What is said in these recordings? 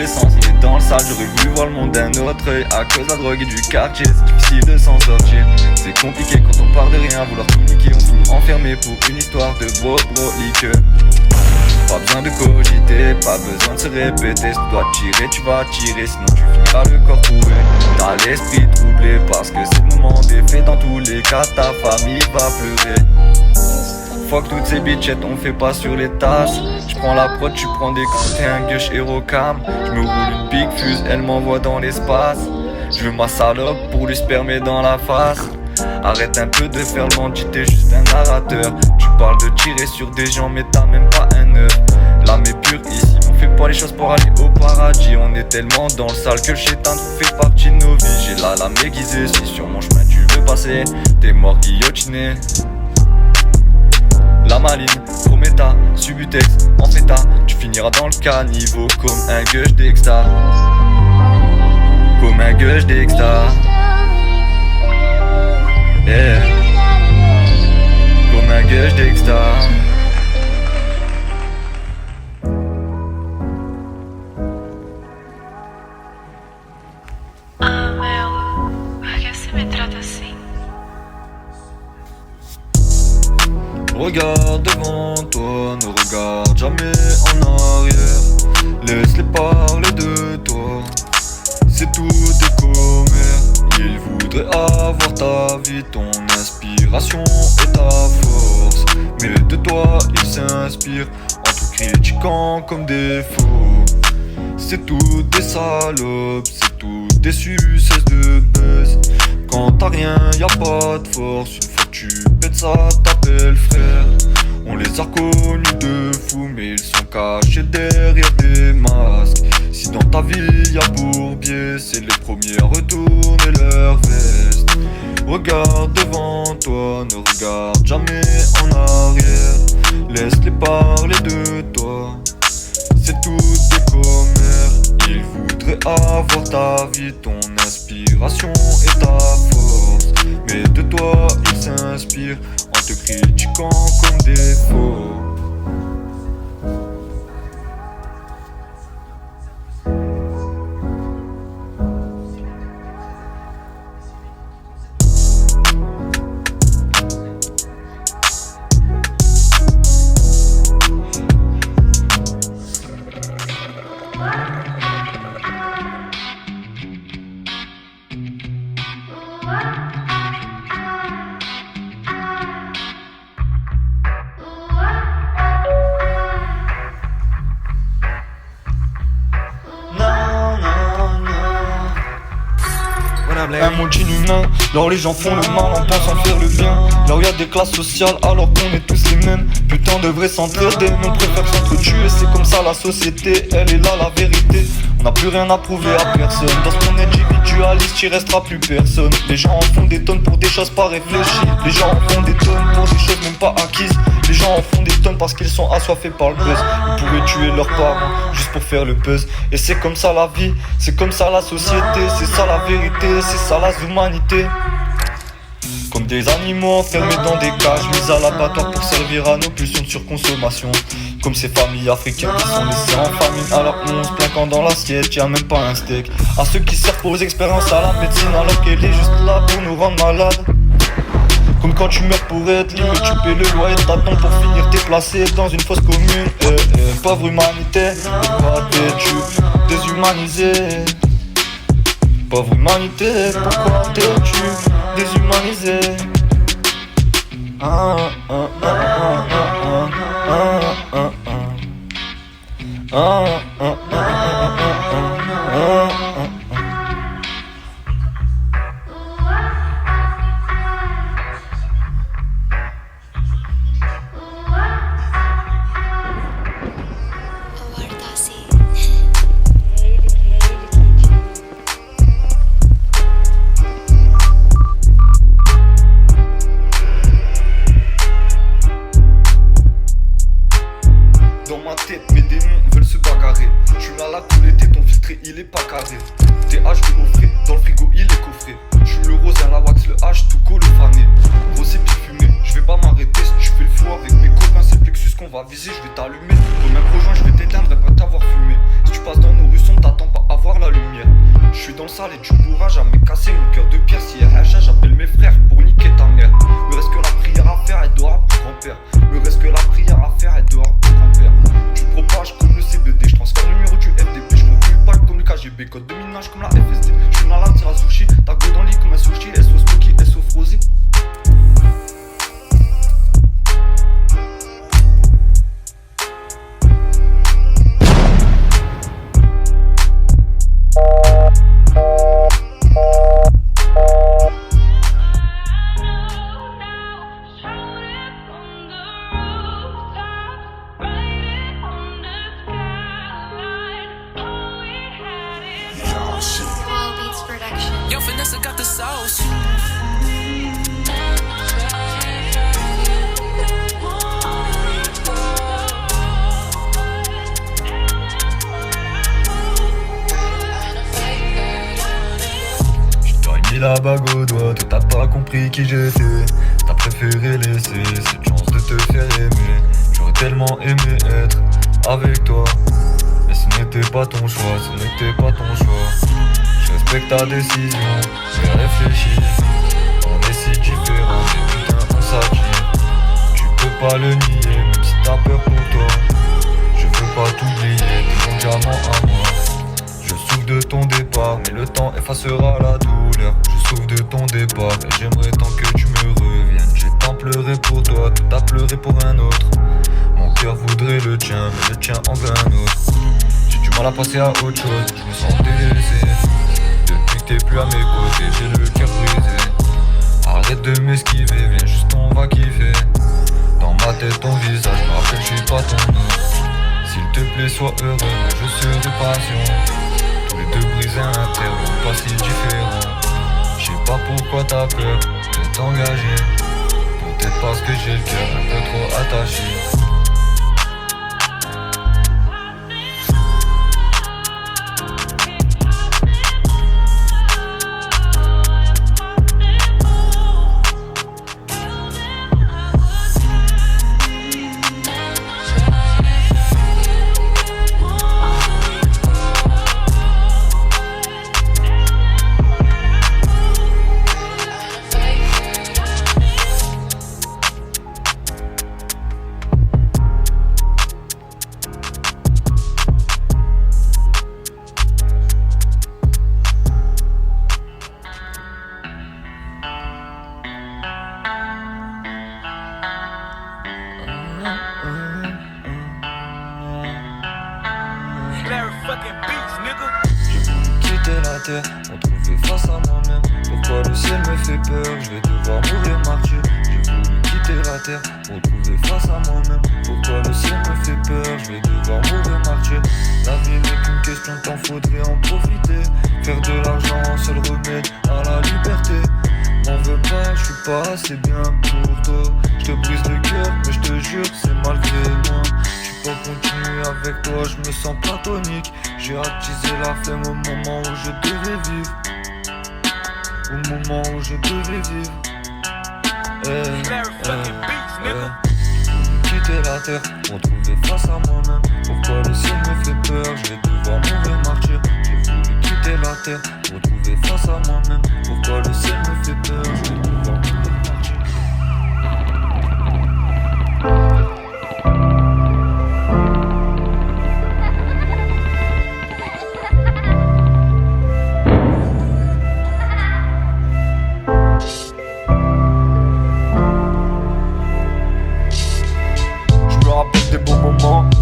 l'essence. On est dans le sale, j'aurais voulu voir le monde d'un autre œil. À cause de la drogue et du quartier, c'est difficile de s'en sortir. C'est compliqué quand on part de rien, vouloir communiquer. On finit enfermé pour une histoire de brolique. Pas besoin de cogiter, pas besoin de se répéter. Si tu dois tirer, tu vas tirer, sinon tu finiras le corps trouvé. T'as l'esprit troublé parce que c'est le moment des faits. Dans tous les cas, ta famille va pleurer. Fuck toutes ces bitchettes, on fait pas sur les tasses. J'prends la prod, tu prends des coups, t'es un gueuche héros cam. J'me roule une big fuse, elle m'envoie dans l'espace. J'veux ma salope pour lui spermer dans la face. Arrête un peu de faire le bandit, t'es juste un narrateur. Tu parles de tirer sur des gens mais t'as même pas un œuf. L'âme est pure ici, on fait pas les choses pour aller au paradis. On est tellement dans le sale que le chétan fait partie de nos vies. J'ai la lame aiguisée, si sur mon chemin tu veux passer, t'es mort guillotiné. La maline, Prometa, Subutex, Ampheta. Tu finiras dans le caniveau comme un gueuche d'exta. Comme un gueuche d'exta. Yeah. Comme un gueuche d'exta. Ah, Mel, por que você me trata assim? Regarde devant toi, ne regarde jamais en arrière. Laisse-les parler de toi, c'est tout des commères. Ils voudraient avoir ta vie, ton inspiration et ta force. Mais de toi ils s'inspirent, en tout critiquant comme des faux. C'est tout des salopes, c'est tout des suceuses de buzz. Quand t'as rien, y'a pas de force. Une fois que tu pètes ça, t'appelles frère. On les a connus de fous, mais ils sont cachés derrière des masques. Si dans ta vie y'a Bourbier, c'est les premiers à retourner leur veste. Regarde devant toi, ne regarde jamais en arrière. Laisse-les parler de toi, c'est tout des commères. Ils voudraient avoir ta vie, ton inspiration et ta force. Mais de toi ils s'inspirent, en te critiquant comme des faux. Un monde inhumain, là où les gens font le mal en pensant faire le bien. Là où y a des classes sociales alors qu'on est tous les mêmes. Putain on devrait s'entraider, mais on préfère s'entretuer. C'est comme ça la société, elle est là la vérité. On n'a plus rien à prouver à personne. Dans ce monde individualiste, il restera plus personne. Les gens en font des tonnes pour des choses pas réfléchies. Les gens en font des tonnes pour des choses même pas acquises. Les gens en font des tonnes parce qu'ils sont assoiffés par le buzz. Ils pourraient tuer leurs parents juste pour faire le buzz. Et c'est comme ça la vie, c'est comme ça la société. C'est ça la vérité, c'est ça la humanité. Comme des animaux enfermés dans des cages, mis à l'abattoir pour servir à nos pulsions de surconsommation. Comme ces familles africaines qui sont laissées en famine alors qu'on se plaint quand dans l'assiette y'a même pas un steak. À ceux qui servent aux expériences à la médecine alors qu'elle est juste là pour nous rendre malades. Comme quand tu meurs pour être libre, tu paies le loyer de ta tombe pour finir t'es placé dans une fosse commune. Pauvre humanité, pourquoi t'es-tu déshumanisé? Pauvre humanité, pourquoi t'es-tu déshumanisé? Dans ma tête, mes démons veulent se bagarrer. Je suis là tout l'été, ton filtré il est pas carré. TH je vais offrir, dans le frigo il est coffré. Je suis le rosin, la wax, le H, tout colle fané. Rosé puis fumé, je vais pas m'arrêter. Si tu fais le fou avec mes copains, c'est le plexus qu'on va viser. Je vais t'allumer, comme un projoint, je vais t'éteindre après t'avoir fumé. Si tu passes dans nos rues, on t'attend pas à voir la lumière. Je suis dans le sale et tu pourras jamais casser mon cœur de pierre. Si y a Hacha, j'appelle mes frères pour niquer ta mère. Le reste que la prière à faire, elle dehors pour grand-père. Le reste que la prière à faire, elle dehors pour grand-père. Tu te propages comme le CBD, je transfère le numéro du FDP. Je m'occupe pas comme le KGB, code de minage comme la FSD. Je suis dans la tire à sushi, t'as go dans le lit comme un sushi. SO Spooky, SO Frosé. Yo, Vanessa got the sauce. Mis la bague au doigt, toi t'as pas compris qui j'étais. T'as préféré laisser cette chance de te faire aimer. J'aurais tellement aimé être avec toi, mais ce n'était pas ton choix, ce n'était pas ton choix. Je respecte ta décision, mais réfléchis. On est si différents, mais putain on s'attire. Tu peux pas le nier, même si t'as peur pour toi. Je veux pas t'oublier, t'es mon diamant à moi. Je souffre de ton départ, mais le temps effacera la douleur. Je souffre de ton départ, et j'aimerais tant que tu me reviennes. J'ai tant pleuré pour toi, tout a pleuré pour un autre. Mon cœur voudrait le tien, mais le tien en veut un autre. J'ai du mal à passer à autre chose, je me sens délaissé. Depuis que t'es plus à mes côtés, j'ai le cœur brisé. Arrête de m'esquiver, viens juste on va kiffer. Dans ma tête ton visage me rappelle je suis pas ton autre. S'il te plaît sois heureux, moi je serai patient. Tous les deux brisés à l'intérieur, pas si différents. Je sais pas pourquoi t'as peur de t'engager. Peut-être parce que j'ai le cœur un peu trop attaché. J'ai voulu quitter la terre, me trouver face à moi-même. Pourquoi le ciel me fait peur, je vais devoir mourir martyr. J'ai voulu quitter la terre, me trouver face à moi-même. Pourquoi le ciel me fait peur, je vais devoir mourir martyr. La vie n'est qu'une question de temps, faudrait en profiter. Faire de l'argent, seul remède à la liberté. M'en veux pas, je suis pas assez bien pour toi. Je te brise le cœur, mais je te jure, c'est malgré moi. Je peux pas continuer avec toi, je me sens platonique. J'ai attisé la flemme au moment où je devais vivre. Au moment où je devais vivre. Quitter la terre, me trouver face à moi-même. Pourquoi le ciel me fait peur, je vais devoir mourir martyr. J'ai voulu quitter la terre, me trouver face à moi-même. Pourquoi le ciel me fait peur, je vais devoir mourir martyr.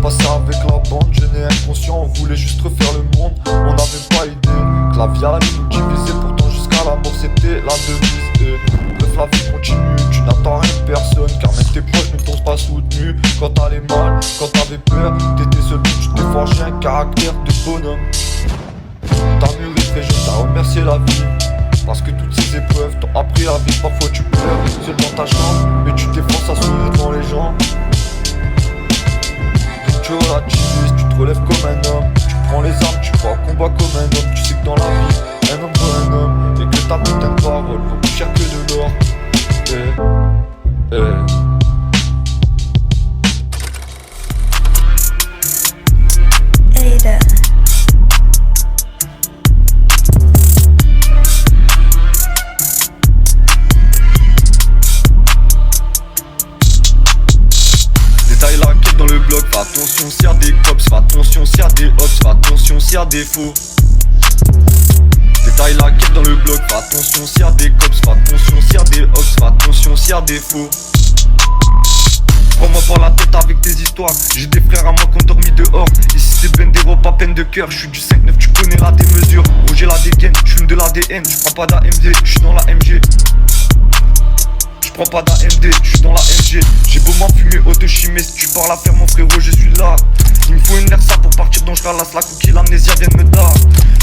Passé avec la bande, gêné, inconscient, on voulait juste refaire le monde. On n'avait pas idée que la vie allait nous diviser. Pourtant jusqu'à la mort c'était la devise. Bref la vie continue, tu n'attends rien de personne. Car même tes proches ne t'ont pas soutenu. Quand t'allais mal, quand t'avais peur, t'étais seul, tu t'es forgé un caractère de bonhomme. T'as mûri très jeune, t'as remercié la vie. Parce que toutes ces épreuves t'ont appris la vie. Parfois tu pleures, seul dans ta chambre, mais tu t'efforces à sourire devant les gens. Tu relativises, tu te relèves comme un homme. Tu prends les armes, tu vas au combat comme un homme. Tu sais que dans la vie, un homme doit un homme. Et que ta putain de parole s'il y a des faux. Détaille la quête dans le bloc, fais attention s'il y a des cops, fais attention s'il y a des hops, fais attention s'il y a des faux. Prends-moi par la tête avec tes histoires. J'ai des frères à moi qui ont dormi dehors. Ici c'est Bendero, pas peine de cœur. J'suis du 5-9, tu connais la démesure. Roger la dégaine, j'fume de l'ADN. J'prends pas d'AMD, j'suis dans la MG. J'prends pas d'AMD, j'suis dans la MG. J'ai beau m'en fumer, autochimé. Si tu parles à faire mon frérot, je suis là. Il me faut une Nersa pour partir donc je ralasse la coquille, l'amnésia vient de me dar.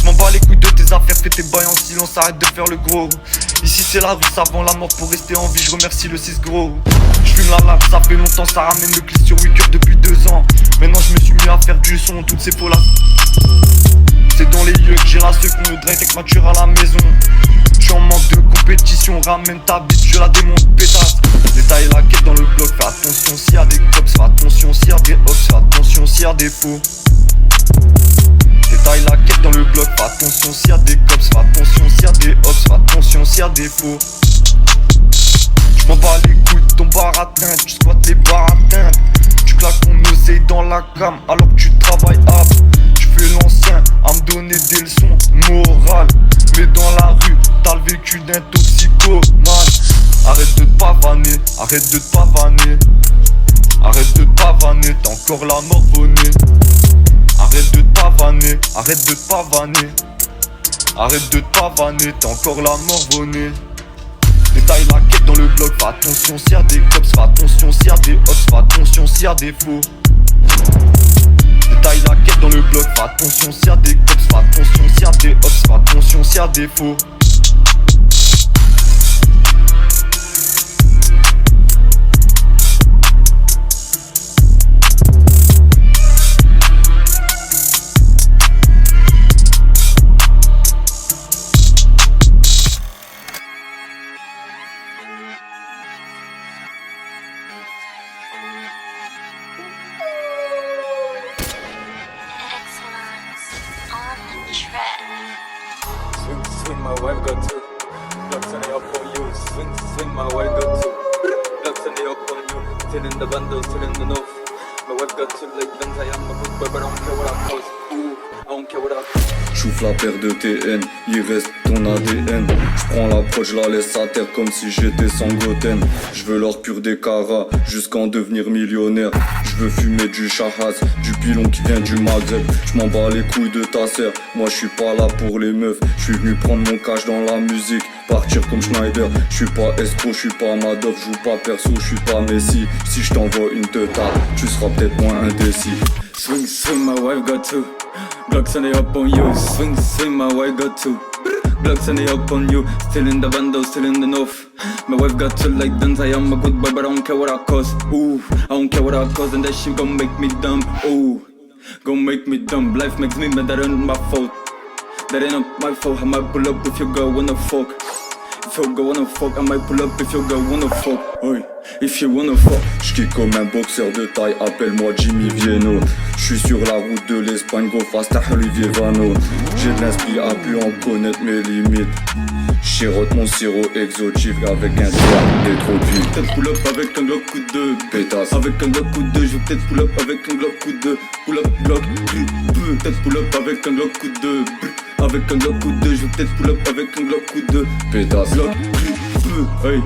J'm'en bats les couilles de tes affaires, fais tes bails en silence, arrête de faire le gros. Ici c'est la rue, ça vend la mort pour rester en vie, je remercie le 6 gros. J'fume la lave, ça fait longtemps, ça ramène le clip sur Wicker depuis 2 ans. Maintenant je me suis mis à faire du son, toutes ces faux là. C'est dans les lieux que j'ai la seconde, le drive avec mature à la maison. J'suis en manque de compétition, ramène ta bite, je la démonte pétasse. Détaille la quête dans le bloc, fais attention s'il y a des cops, fais attention s'il y a des hops, fais attention s'il y a des faux. Détaille la quête dans le bloc, fais attention s'il y a des cops, fais attention s'il y a des hops, fais attention s'il y a des faux. J'm'en bats les couilles de ton baratin, tu squattes les baratins. Tu claques ton oseille dans la cam alors que tu travailles hard. J'fais l'ancien à me donner des leçons morales. Mais dans la rue, t'as le vécu d'un toxicomane. Arrête de te pavaner, arrête de te pavaner. Arrête de te pavaner, t'as encore la morvonnée. Arrête de te pavaner, arrête de te pavaner. Arrête de te pavaner, t'as encore la morvonnée. Détaille la quête dans le bloc, fais attention s'il y a des cops, fais attention s'il y a des hops, fais attention s'il y a des faux. Détaille la quête dans le bloc, fais attention s'il y a des cops, fais attention s'il y a des hops, fais attention s'il y a des faux. Swing, my wife got two. Blocks on the up on you. Swing, my wife got two. Blocks on the up on you. Till in the bundles, till in the north. My wife got two like guns. I am a good boy, but I don't care what I post. Ooh, I don't care what I post. J'ouvre la paire de TN, il reste ton ADN. J'prends l'approche, je la laisse à terre comme si j'étais sans Goten. J'veux l'or pur des caras, jusqu'en devenir millionnaire. J'veux fumer du chahas, du pilon qui vient du Maghreb. J'm'en bats les couilles de ta sœur, moi j'suis pas là pour les meufs. J'suis venu prendre mon cash dans la musique, partir comme Schneider. J'suis pas escroc, j'suis pas Madoff, j'joue pas perso, j'suis pas Messi. Si j't'envoie une teuta, tu seras peut-être moins indécis. Swing, my wife got two. Glocks on the up on you. Swing, my wife got two. Glocks on the up on you. Still in the bando, still in the north. My wife got two like guns. I am a good boy, but I don't care what I cost. Ooh, I don't care what I cost, and that shit gon' make me dumb. Ooh, gon' make me dumb. Life makes me mad, that ain't my fault. That ain't my fault. I might pull up if your girl wanna fuck. If your girl wanna fuck, I might pull up if your girl wanna fuck. Oi, if you wanna fuck. J'kick comme un boxeur de taille, appelle-moi Jimmy Vienno. J'suis sur la route de l'Espagne, go fast à Olivier Vano. J'ai de l'esprit à pu en connaître mes limites. J'chirote mon sirop exotique avec un toit des tropiques. Peut-être pull up avec un Glock coup de pétasse. Avec un Glock coup de, je vais peut-être pull up avec un Glock coup de. Pull up Glock, peut-être pull up avec un Glock coup de. Avec un Glock coup de, je vais peut-être pull up avec un Glock coup de pétasse. Glock, hey.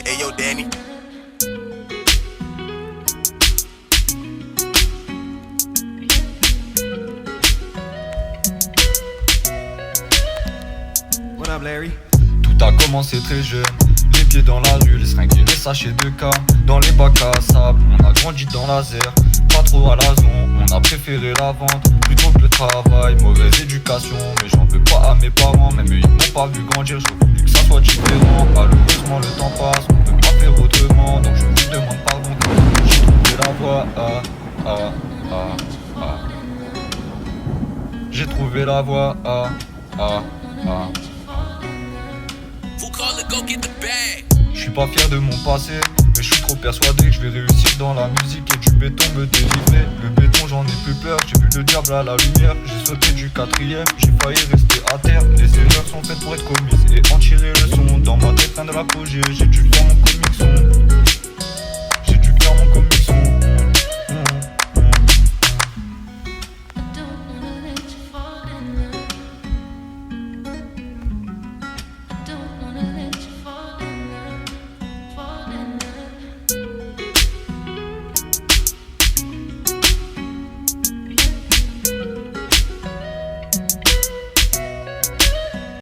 Hey yo, Danny. What up, Larry? Tout a commencé très jeune, les pieds dans la rue, les seringues et les sachets de cam. Dans les bacs à sable, on a grandi dans la zère. Pas trop à la zone, on a préféré la vente plutôt que le travail. Mauvaise éducation, mais j'en veux pas à mes parents. Même eux ils m'ont pas vu grandir, j'aurais voulu que ça soit différent. Malheureusement le temps passe, on peut pas faire autrement. Donc je vous demande pardon quand j'ai trouvé la voie. ah, ah, ah. J'ai trouvé la voie, ah, ah, ah. Je suis pas fier de mon passé, mais je suis trop persuadé que je vais réussir dans la musique et du béton me délivrer. Le béton j'en ai plus peur, j'ai vu le diable à la lumière. J'ai sauté du 4ème, j'ai failli rester à terre. Les erreurs sont faites pour être commises et en tirer le son. Dans ma tête fin de l'apogée, j'ai dû faire mon comic son.